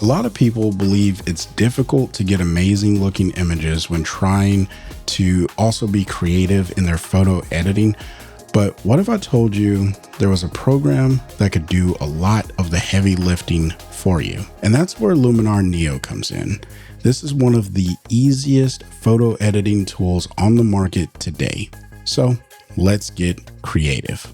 A lot of people believe it's difficult to get amazing looking images when trying to also be creative in their photo editing. But what if I told you there was a program that could do a lot of the heavy lifting for you? And that's where Luminar Neo comes in. This is one of the easiest photo editing tools on the market today. So let's get creative.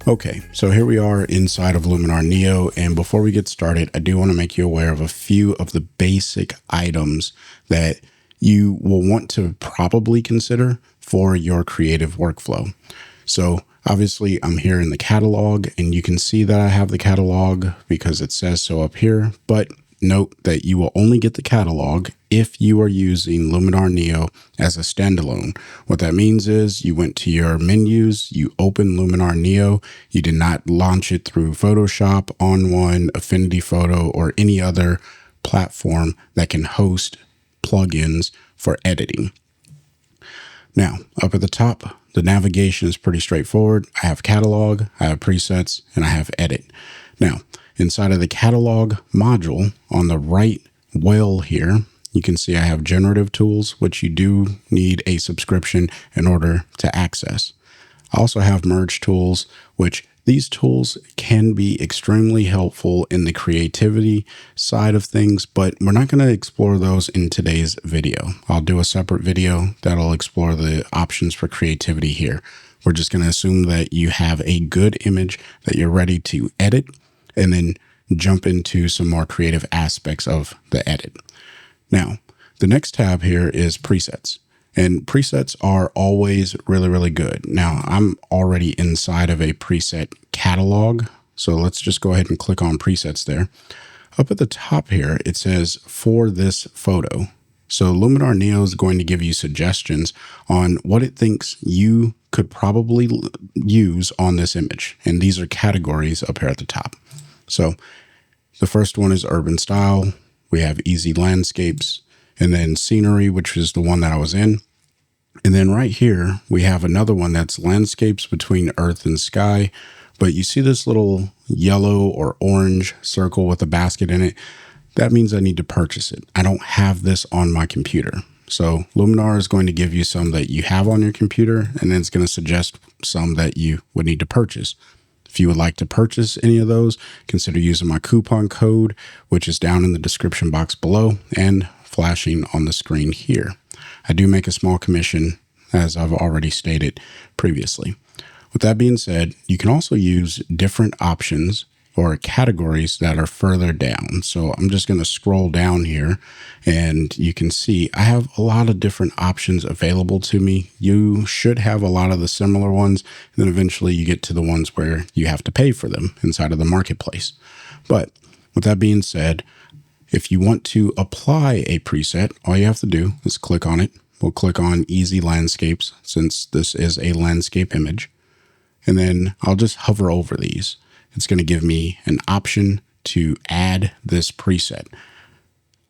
Okay, so here we are inside of Luminar Neo, and before we get started, I do want to make you aware of a few of the basic items that you will want to probably consider for your creative workflow. So obviously I'm here in the catalog, and you can see that I have the catalog because it says so up here, but note that you will only get the catalog if you are using Luminar Neo as a standalone. What that means is you went to your menus, you open Luminar Neo, you did not launch it through Photoshop, On1, Affinity Photo, or any other platform that can host plugins for editing. Now, up at the top, the navigation is pretty straightforward. I have catalog, I have presets, and I have edit. Now, inside of the catalog module on the right whale here, you can see I have generative tools, which you do need a subscription in order to access. I also have merge tools, which these tools can be extremely helpful in the creativity side of things, but we're not going to explore those in today's video. I'll do a separate video that'll explore the options for creativity here. We're just going to assume that you have a good image that you're ready to edit, and then jump into some more creative aspects of the edit. Now, the next tab here is presets, and presets are always really, really good. Now, I'm already inside of a preset catalog, so let's just go ahead and click on presets there. Up at the top here, it says for this photo. So Luminar Neo is going to give you suggestions on what it thinks you could probably use on this image. And these are categories up here at the top. So the first one is urban style. We have easy landscapes, and then scenery, which is the one that I was in. And then right here, we have another one that's landscapes between earth and sky. But you see this little yellow or orange circle with a basket in it. That means I need to purchase it. I don't have this on my computer. So Luminar is going to give you some that you have on your computer, and then it's going to suggest some that you would need to purchase. If you would like to purchase any of those, consider using my coupon code, which is down in the description box below and flashing on the screen here. I do make a small commission, as I've already stated previously. With that being said, you can also use different options or categories that are further down. So I'm just going to scroll down here, and you can see I have a lot of different options available to me. You should have a lot of the similar ones, and then eventually you get to the ones where you have to pay for them inside of the marketplace. But with that being said, if you want to apply a preset, all you have to do is click on it. We'll click on easy landscapes since this is a landscape image. And then I'll just hover over these. It's going to give me an option to add this preset.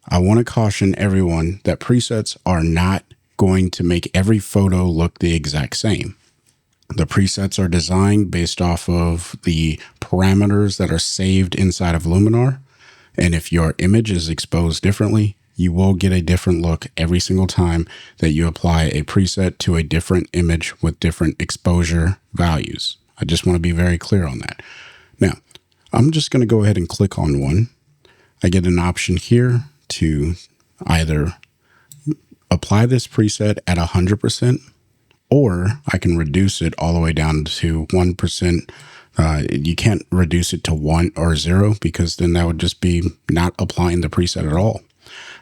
I want to caution everyone that presets are not going to make every photo look the exact same. The presets are designed based off of the parameters that are saved inside of Luminar. And if your image is exposed differently, you will get a different look every single time that you apply a preset to a different image with different exposure values. I just want to be very clear on that. Now, I'm just going to go ahead and click on one. I get an option here to either apply this preset at 100%, or I can reduce it all the way down to 1%. You can't reduce it to 1 or 0 because then that would just be not applying the preset at all.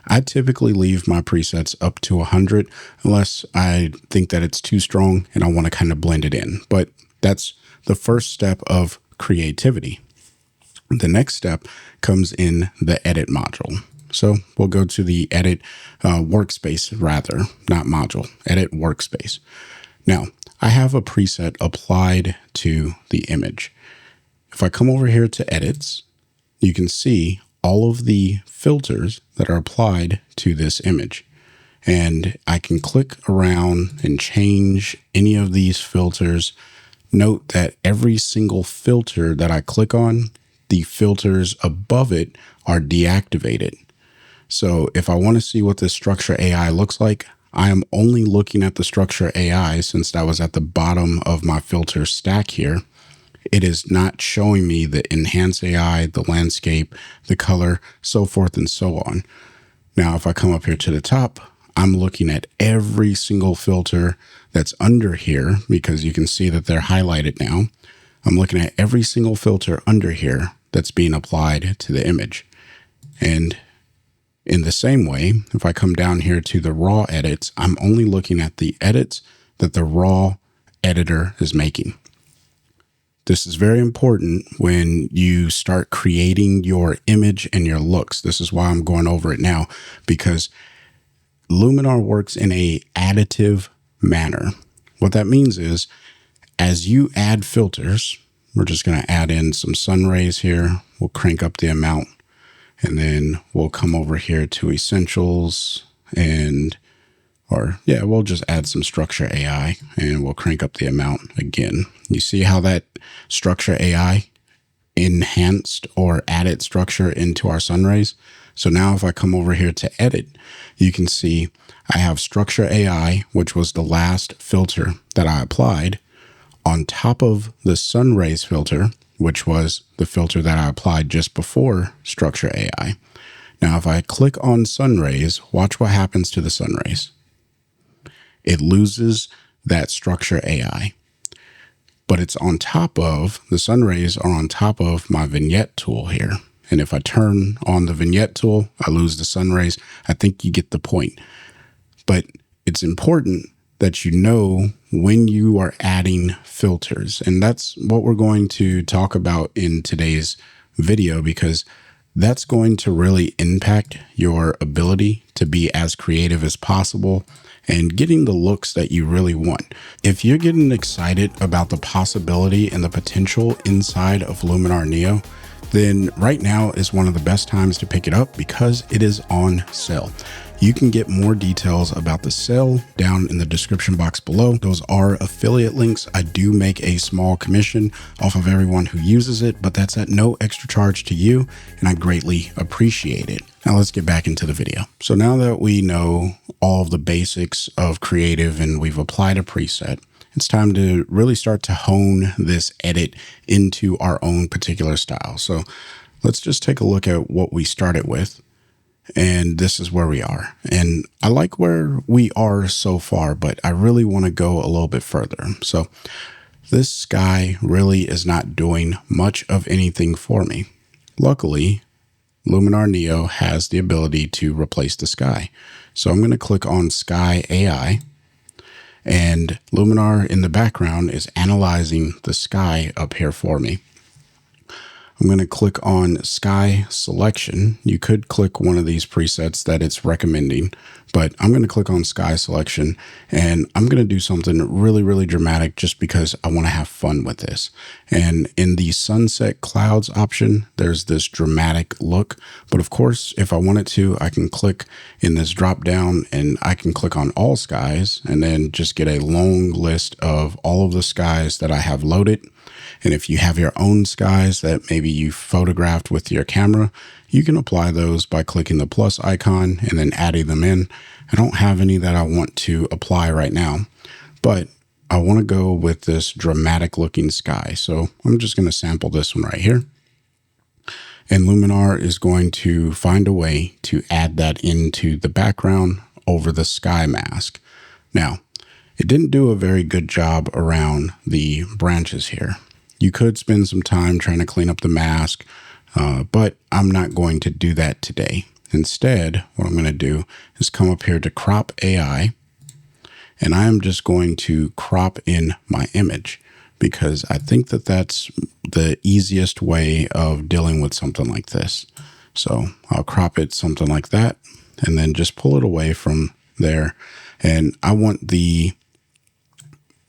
I typically leave my presets up to 100 unless I think that it's too strong and I want to kind of blend it in. But that's the first step of creativity. The next step comes in the edit module. So we'll go to the edit workspace rather, not module, edit workspace. Now I have a preset applied to the image. If I come over here to edits, you can see all of the filters that are applied to this image. And I can click around and change any of these filters. Note that every single filter that I click on, the filters above it are deactivated. So if I want to see what this structure AI looks like, I am only looking at the structure AI since that was at the bottom of my filter stack here. It is not showing me the enhance AI, the landscape, the color, so forth and so on. Now, if I come up here to the top, I'm looking at every single filter that's under here because you can see that they're highlighted now. I'm looking at every single filter under here that's being applied to the image. And in the same way, if I come down here to the raw edits, I'm only looking at the edits that the raw editor is making. This is very important when you start creating your image and your looks. This is why I'm going over it now, because Luminar works in a additive manner. What that means is as you add filters, we're just going to add in some sun rays here. We'll crank up the amount, and then we'll come over here to essentials we'll just add some structure AI and we'll crank up the amount again. You see how that structure AI enhanced or added structure into our sun rays? So now if I come over here to edit, you can see I have structure AI, which was the last filter that I applied, on top of the sun rays filter, which was the filter that I applied just before structure AI. Now, if I click on sun rays, watch what happens to the sun rays. It loses that structure AI, but it's on top of, the sun rays are on top of my vignette tool here. And if I turn on the vignette tool, I lose the sun rays. I think you get the point. But it's important that you know when you are adding filters. And that's what we're going to talk about in today's video, because that's going to really impact your ability to be as creative as possible and getting the looks that you really want. If you're getting excited about the possibility and the potential inside of Luminar Neo, then right now is one of the best times to pick it up because it is on sale. You can get more details about the sale down in the description box below. Those are affiliate links. I do make a small commission off of everyone who uses it, but that's at no extra charge to you, and I greatly appreciate it. Now let's get back into the video. So now that we know all of the basics of creative and we've applied a preset, it's time to really start to hone this edit into our own particular style. So let's just take a look at what we started with. And this is where we are. And I like where we are so far, but I really want to go a little bit further. So this sky really is not doing much of anything for me. Luckily, Luminar Neo has the ability to replace the sky. So I'm going to click on Sky AI, and Luminar in the background is analyzing the sky up here for me. I'm going to click on Sky Selection. You could click one of these presets that it's recommending, but I'm going to click on Sky Selection, and I'm going to do something really, really dramatic just because I want to have fun with this. And in the Sunset Clouds option, there's this dramatic look. But of course, if I wanted to, I can click in this drop down and I can click on all skies and then just get a long list of all of the skies that I have loaded. And if you have your own skies that maybe you photographed with your camera, you can apply those by clicking the plus icon and then adding them in. I don't have any that I want to apply right now, but I want to go with this dramatic looking sky. So I'm just going to sample this one right here. And Luminar is going to find a way to add that into the background over the sky mask. Now, it didn't do a very good job around the branches here. You could spend some time trying to clean up the mask, but I'm not going to do that today. Instead, what I'm going to do is come up here to Crop AI, and I am just going to crop in my image because I think that that's the easiest way of dealing with something like this. So I'll crop it something like that and then just pull it away from there. And I want the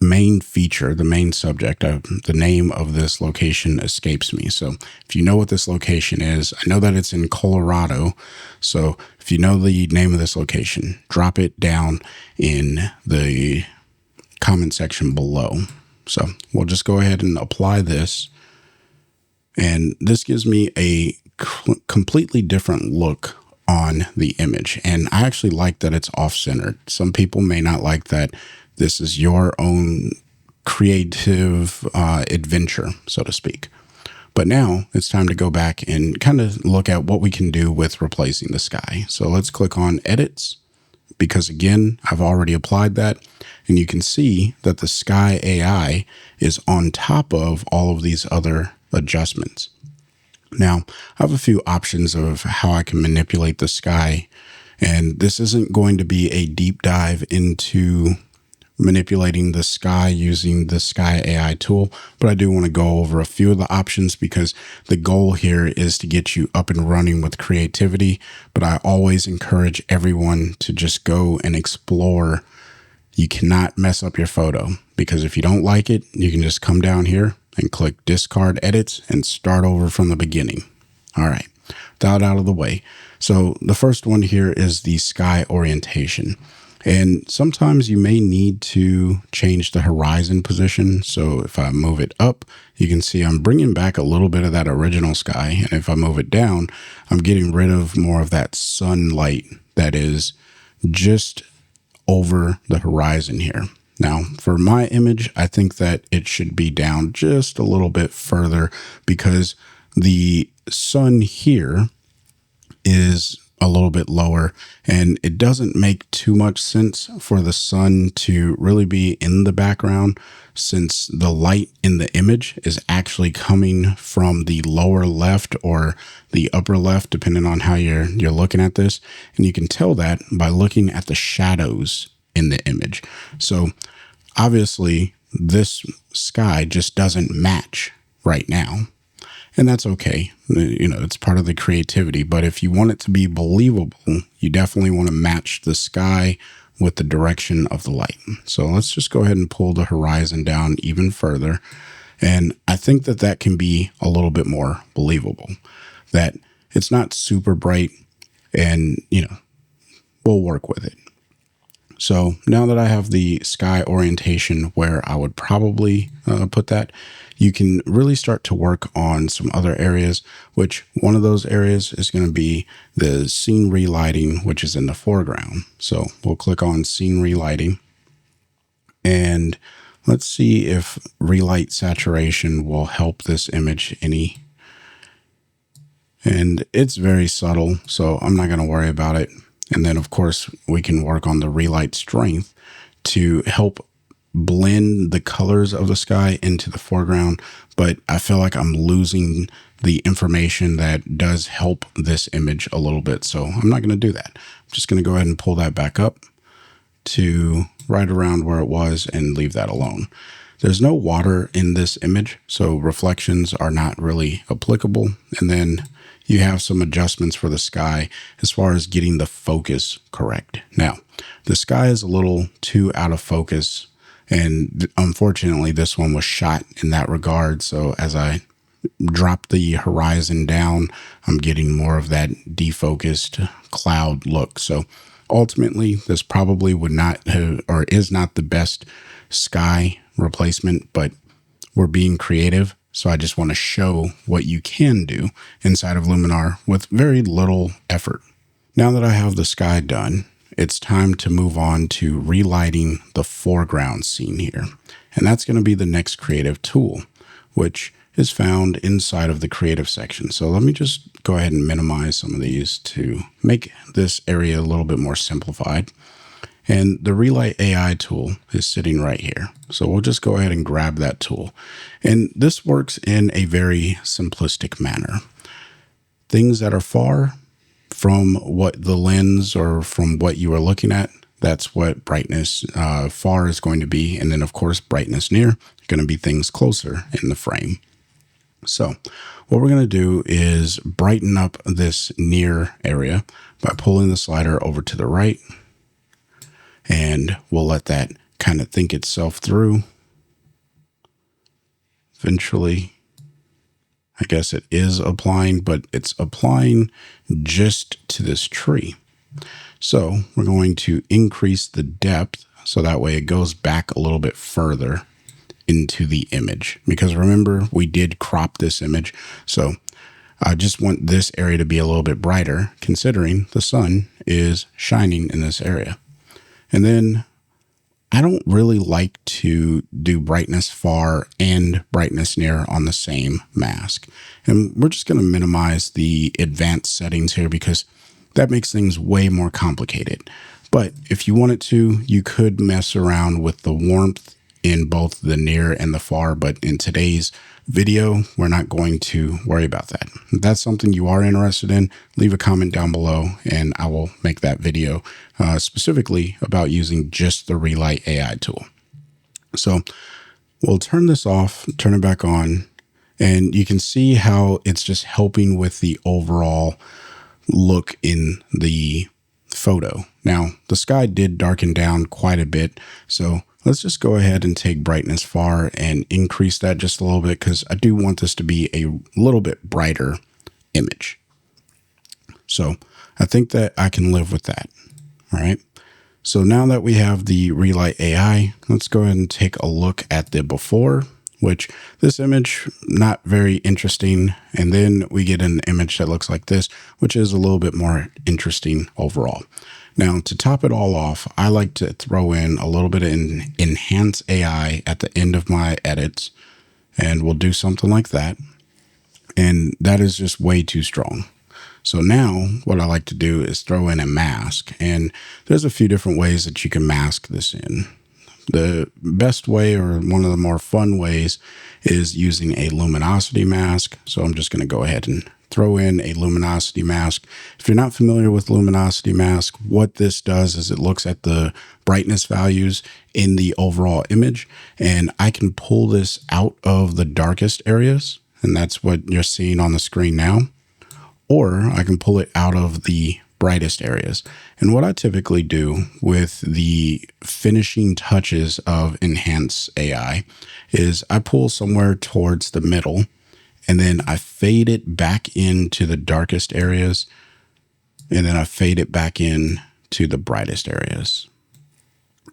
main feature, the main subject of the name of this location escapes me. So if you know what this location is, I know that it's in Colorado. So if you know the name of this location, drop it down in the comment section below. So we'll just go ahead and apply this. And this gives me a completely different look on the image. And I actually like that it's off-centered. Some people may not like that. This is your own creative adventure, so to speak. But now it's time to go back and kind of look at what we can do with replacing the sky. So let's click on edits, because again, I've already applied that, and you can see that the sky AI is on top of all of these other adjustments. Now, I have a few options of how I can manipulate the sky, and this isn't going to be a deep dive into manipulating the sky using the sky AI tool, but I do want to go over a few of the options because the goal here is to get you up and running with creativity. But I always encourage everyone to just go and explore. You cannot mess up your photo, because if you don't like it, you can just come down here and click discard edits and start over from the beginning. All right, that out of the way. So the first one here is the sky orientation. And sometimes you may need to change the horizon position. So if I move it up, you can see I'm bringing back a little bit of that original sky. And if I move it down, I'm getting rid of more of that sunlight that is just over the horizon here. Now, for my image, I think that it should be down just a little bit further, because the sun here is a little bit lower, and it doesn't make too much sense for the sun to really be in the background, since the light in the image is actually coming from the lower left or the upper left, depending on how you're looking at this. And you can tell that by looking at the shadows in the image. So obviously this sky just doesn't match right now. And that's okay. You know, it's part of the creativity. But if you want it to be believable, you definitely want to match the sky with the direction of the light. So let's just go ahead and pull the horizon down even further. And I think that that can be a little bit more believable, that it's not super bright, and, you know, we'll work with it. So now that I have the sky orientation where I would probably put that, you can really start to work on some other areas, which one of those areas is going to be the scene relighting, which is in the foreground. So we'll click on scene relighting, and let's see if relight saturation will help this image any. And it's very subtle, so I'm not going to worry about it. And then, of course, we can work on the relight strength to help blend the colors of the sky into the foreground. But I feel like I'm losing the information that does help this image a little bit. So I'm not going to do that. I'm just going to go ahead and pull that back up to right around where it was and leave that alone. There's no water in this image, so reflections are not really applicable. And then you have some adjustments for the sky as far as getting the focus correct. Now, the sky is a little too out of focus, and unfortunately this one was shot in that regard. So as I drop the horizon down, I'm getting more of that defocused cloud look. So ultimately, this probably would not have, or is not, the best sky replacement, but we're being creative. So I just want to show what you can do inside of Luminar with very little effort. Now that I have the sky done, it's time to move on to relighting the foreground scene here. And that's going to be the next creative tool, which is found inside of the creative section. So let me just go ahead and minimize some of these to make this area a little bit more simplified. And the Relight AI tool is sitting right here. So we'll just go ahead and grab that tool. And this works in a very simplistic manner. Things that are far from what the lens or from what you are looking at, that's what brightness far is going to be. And then, of course, brightness near is going to be things closer in the frame. So what we're going to do is brighten up this near area by pulling the slider over to the right. And we'll let that kind of think itself through. Eventually, I guess it is applying, but it's applying just to this tree. So we're going to increase the depth so that way it goes back a little bit further into the image, because remember, we did crop this image. So I just want this area to be a little bit brighter, considering the sun is shining in this area. And then I don't really like to do brightness far and brightness near on the same mask. And we're just going to minimize the advanced settings here because that makes things way more complicated. But if you wanted to, you could mess around with the warmth in both the near and the far. But in today's video, we're not going to worry about that. If that's something you are interested in, leave a comment down below and I will make that video specifically about using just the Relight AI tool. So we'll turn this off, turn it back on, and you can see how it's just helping with the overall look in the photo. Now, the sky did darken down quite a bit, so let's just go ahead and take brightness far and increase that just a little bit, because I do want this to be a little bit brighter image. So I think that I can live with that. All right. So now that we have the Relight AI, let's go ahead and take a look at the before, which this image, not very interesting. And then we get an image that looks like this, which is a little bit more interesting overall. Now, to top it all off, I like to throw in a little bit of enhance AI at the end of my edits, and we'll do something like that. And that is just way too strong. So now what I like to do is throw in a mask, and there's a few different ways that you can mask this in. The best way, or one of the more fun ways, is using a luminosity mask. So I'm just going to go ahead and throw in a luminosity mask. If you're not familiar with luminosity mask, what this does is it looks at the brightness values in the overall image, and I can pull this out of the darkest areas, and that's what you're seeing on the screen now. Or I can pull it out of the brightest areas. And what I typically do with the finishing touches of Enhance AI is I pull somewhere towards the middle, and then I fade it back into the darkest areas, and then I fade it back in to the brightest areas.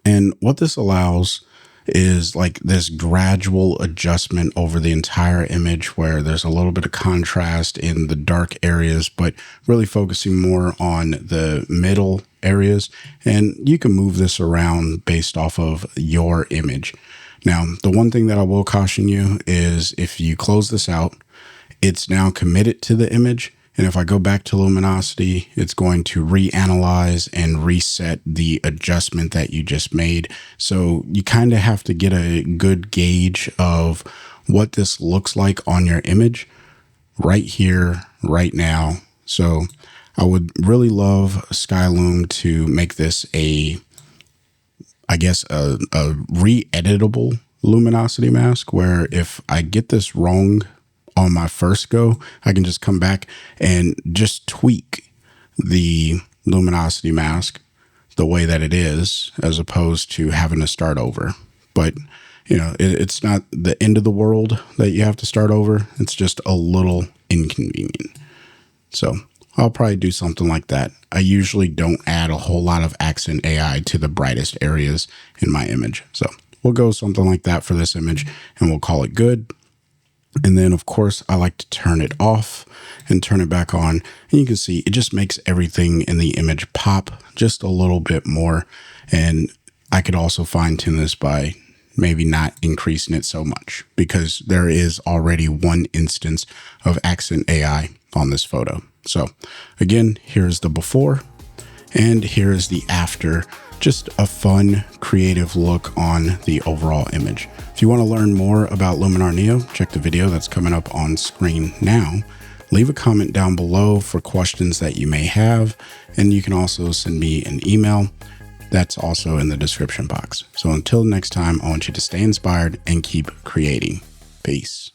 And what this allows is like this gradual adjustment over the entire image, where there's a little bit of contrast in the dark areas, but really focusing more on the middle areas. And you can move this around based off of your image. Now, the one thing that I will caution you is if you close this out, it's now committed to the image. And if I go back to luminosity, it's going to reanalyze and reset the adjustment that you just made. So you kind of have to get a good gauge of what this looks like on your image right here, right now. So I would really love Skyloom to make this a re-editable luminosity mask, where if I get this wrong on my first go, I can just come back and just tweak the luminosity mask the way that it is, as opposed to having to start over. But, you know, it's not the end of the world that you have to start over. It's just a little inconvenient. So I'll probably do something like that. I usually don't add a whole lot of accent AI to the brightest areas in my image. So we'll go something like that for this image, and we'll call it good. And then, of course, I like to turn it off and turn it back on. And you can see it just makes everything in the image pop just a little bit more. And I could also fine tune this by maybe not increasing it so much, because there is already one instance of accent AI on this photo. So again, here's the before and here's the after. Just a fun, creative look on the overall image. If you want to learn more about Luminar Neo, check the video that's coming up on screen now. Leave a comment down below for questions that you may have, and you can also send me an email. That's also in the description box. So until next time, I want you to stay inspired and keep creating. Peace.